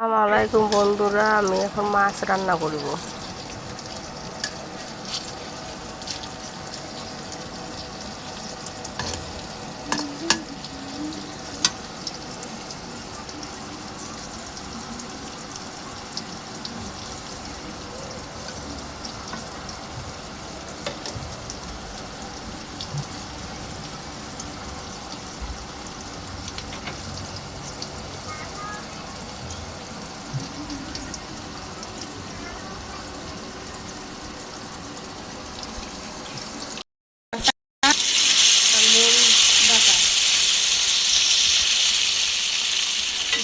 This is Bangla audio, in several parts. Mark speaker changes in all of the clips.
Speaker 1: আসসালামু আলাইকুম বন্ধুরা, আমি এখন মাছ রান্না করব। মরিচ বাটা,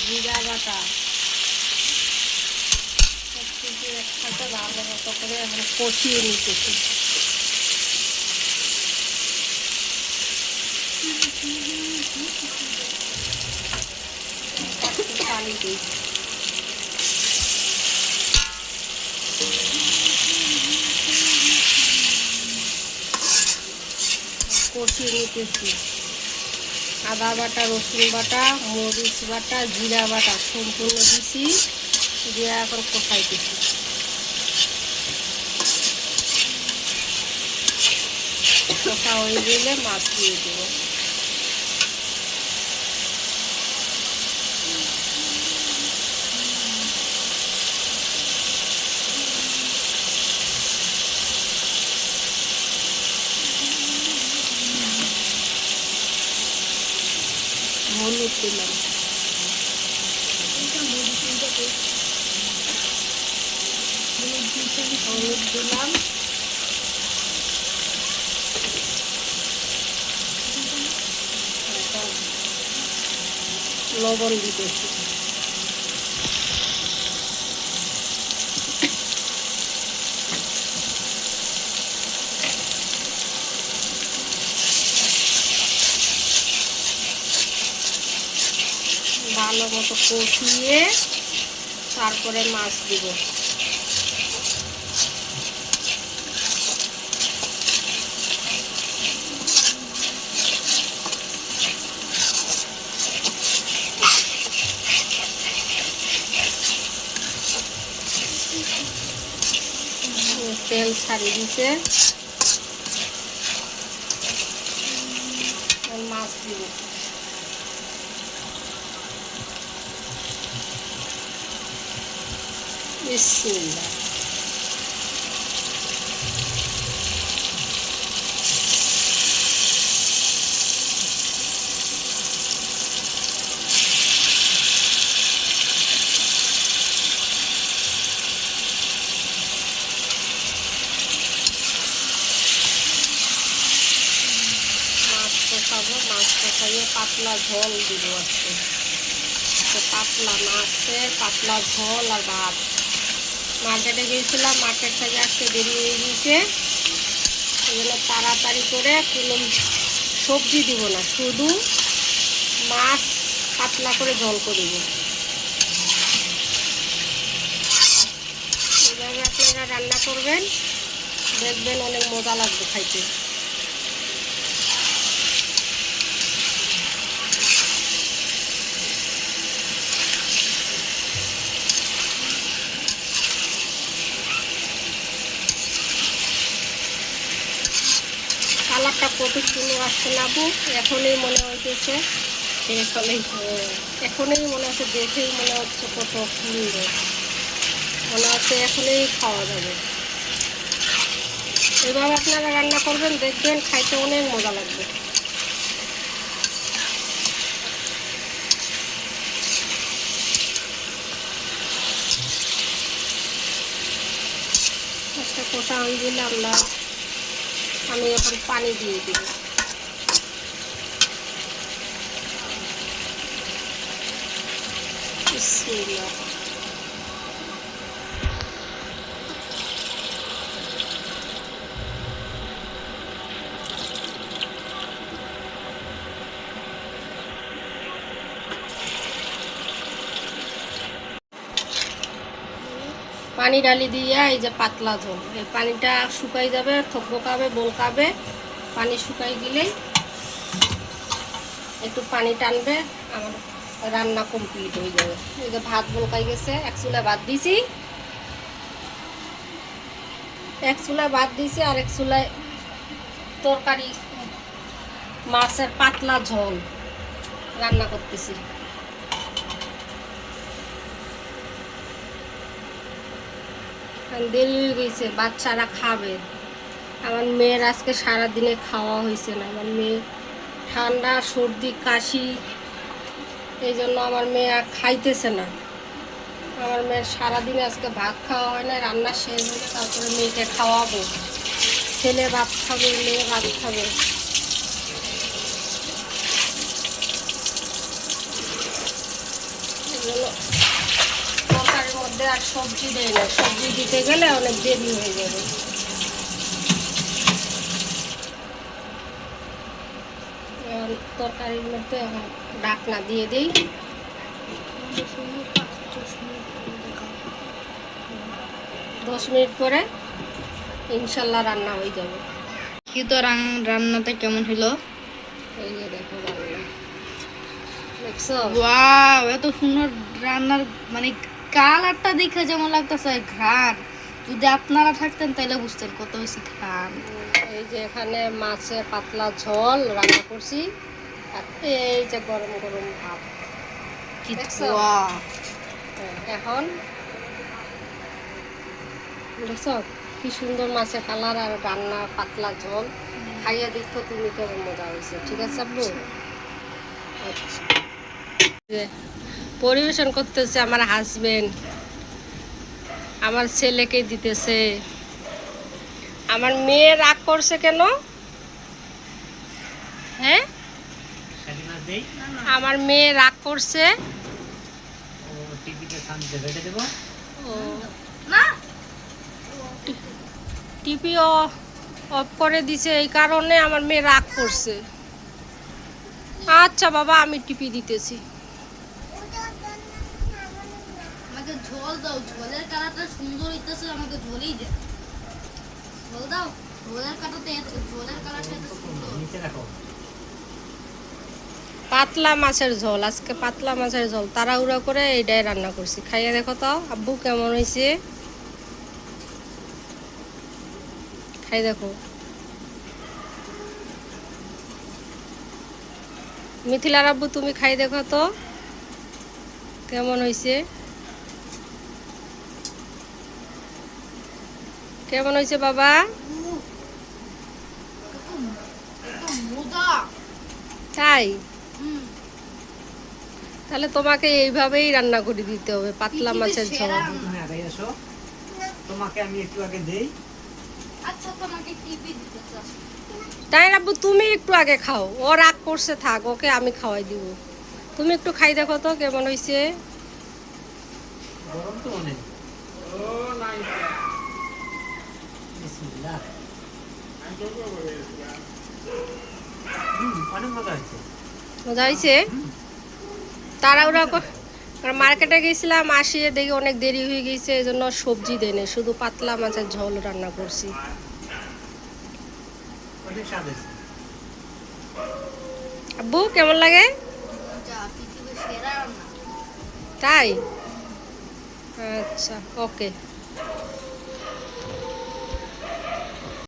Speaker 1: জিরা বাটা, সব কিছু একসাথে ভালো মতো করে এখন কষিয়ে নিতেছি। পানি দিই, কষিয়ে নিতেছি। আদা বাটা, রসুন বাটা, মরিচ বাটা, জিরা বাটা সম্পূর্ণ দিছি, দিয়ে এখন কষাইতেছি। কষা হয়ে গেলে মাছ দিয়ে দেবো। হলুদ দিলাম, হলুদ দিলাম, লবণ দিতেছি। ভালো মতো কষিয়ে তারপরে মাছ দিব। তেল ছাড়িয়ে দিতে মাছ দিব। বিসমিল্লাহ। কষাবো, মাছ কষাইয়ে পাতলা ঝোল দিব আজকে। পাতলা মাছের পাতলা ঝোল আর ভাত। মার্কেটে গিয়েছিলাম, মার্কেট থেকে আজকে দেরি হয়ে গিয়েছে, এই জন্য তাড়াতাড়ি করে কোনো সবজি দিব না, শুধু মাছ পাতলা করে ঝোল করব। এইভাবে আপনারা রান্না করবেন, দেখবেন অনেক মজা লাগবে খাইতে। কালারটা কত সুন্দর আসছে না আপু, এখনই মনে হইতেছে, এখনই মনে হচ্ছে, দেখেই মনে হচ্ছে কত সুন্দর, মনে হচ্ছে এখনই খাওয়া যাবে। এভাবে আপনারা রান্না করবেন, দেখবেন খাইতে অনেক মজা লাগবে। একটা কষা হয়ে গেলে আমি এখন পানি দিয়ে দিব। বিসমিল্লাহ। পানি ডালি দিয়া এই যে পাতলা ঝোল, এই পানিটা শুকাই যাবে, থকবকাবে বলকাবে, পানি শুকাই গেলেই একটু পানি টানবে, আমার রান্না কমপ্লিট হয়ে যাবে। এই যে ভাত বলকাই গেছে, এক চুলায় ভাত দিছি, এক চুলায় ভাত দিছি আর এক চুলায় তরকারি মাছের পাতলা ঝোল রান্না করতেছি। দেরি হয়ে গেছে, বাচ্চারা খাবে। আমার মেয়ের আজকে সারাদিনে খাওয়া হয়েছে না। আমার মেয়ে ঠান্ডা সর্দি কাশি, এই জন্য আমার মেয়ে আর খাইতেছে না। আমার মেয়ের সারাদিনে আজকে ভাত খাওয়া হয় না, রান্না শেষ হলে তারপরে মেয়েকে খাওয়াবো। ছেলে ভাত খাবে, মেয়ে ভাত খাবে। তরকারির মধ্যে আর সবজি দেয় না, সবজি দিতে গেলে অনেক দেরি হয়ে যাবে। তরকারির মধ্যে এখন ঢাকনা দিয়ে দিই। 10 মিনিট পরে ইনশাল্লাহ রান্না হয়ে যাবে।
Speaker 2: কি তো রান্নাটা কেমন হলো?
Speaker 1: এই যে দেখো রান্না, দেখছো?
Speaker 2: ওয়াও, এত সুন্দর রান্নার মানে কালারটা দেখে যেমন লাগতেছে ঘ্রাণ, যদি আপনারা থাকতেন তাহলে বুঝতেন কত বেশি ঘ্রাণ।
Speaker 1: এই যে এখানে মাছের পাতলা ঝোল রান্না করছি, আর এই যে গরম গরম ভাত।
Speaker 2: কি
Speaker 1: দেখছো?
Speaker 2: ওয়াও,
Speaker 1: এখন দেখছো কি সুন্দর মাছের কালার আর রান্না পাতলা ঝোল। খাইয়া দেখো তুমি কেমন মজা হয়েছে। ঠিক আছে আব্বু? আচ্ছা। যে পরিবেশন করতেছে আমার হাজবেন্ড, আমার ছেলেকে দিতেছে। আমার মেয়ে রাগ করছে কেন? হ্যাঁ, আমার মেয়ে রাগ করছে। টিভি অফ করে দিছে, এই কারণে আমার মেয়ে রাগ করছে। আচ্ছা বাবা, আমি টিপি দিতেছি।
Speaker 2: আমাকে ঝোল দাও, ঝোলের কালারটা সুন্দর হইতেছে, আমাকে ঝোলই দে। ঝোল দাও, ঝোলের কালারটা এত সুন্দর।
Speaker 1: পাতলা মাছের ঝোল, আজকে পাতলা মাছের ঝোল তাড়াহুড়া করে এইটাই রান্না করছি। খাইয়া দেখো তো আব্বু কেমন হয়েছে, খাই দেখো। মিথিলার আব্বু তুমি খাই দেখো তো কেমন হয়েছে, কেমন হয়েছে বাবা? তাই? তাহলে তোমাকে এইভাবেই রান্না করে দিতে হবে, পাতলা মাছের ঝোল।
Speaker 3: তুমি আগে এসো, তোমাকে আমি একটু আগে দেই।
Speaker 2: আচ্ছা, তোমাকে টিপি দিতে চাস?
Speaker 1: তাই আব্বু তুমি একটু আগে খাও, ও রাগ করছে, থাক, ওকে আমি খাওয়াই দিব। তুমি একটু খাই দেখো তো কেমন হয়েছে।
Speaker 3: গরম তো অনেক। বিসমিল্লাহ। অনেক মজা হয়েছে।
Speaker 1: মজা হয়েছে? তাড়াহুড়া মার্কেটে গেছিলাম, আসিয়ে দেখি অনেক দেরি হয়ে গেছে, এই জন্য সবজি দেয় না, শুধু পাতলা মাছের ঝোল রান্না করছি।
Speaker 3: অনেক স্বাদ হয়েছে।
Speaker 1: আব্বু কেমন লাগে?
Speaker 2: মজা, পৃথিবীর সেরা রান্না।
Speaker 1: তাই? আচ্ছা, ওকে।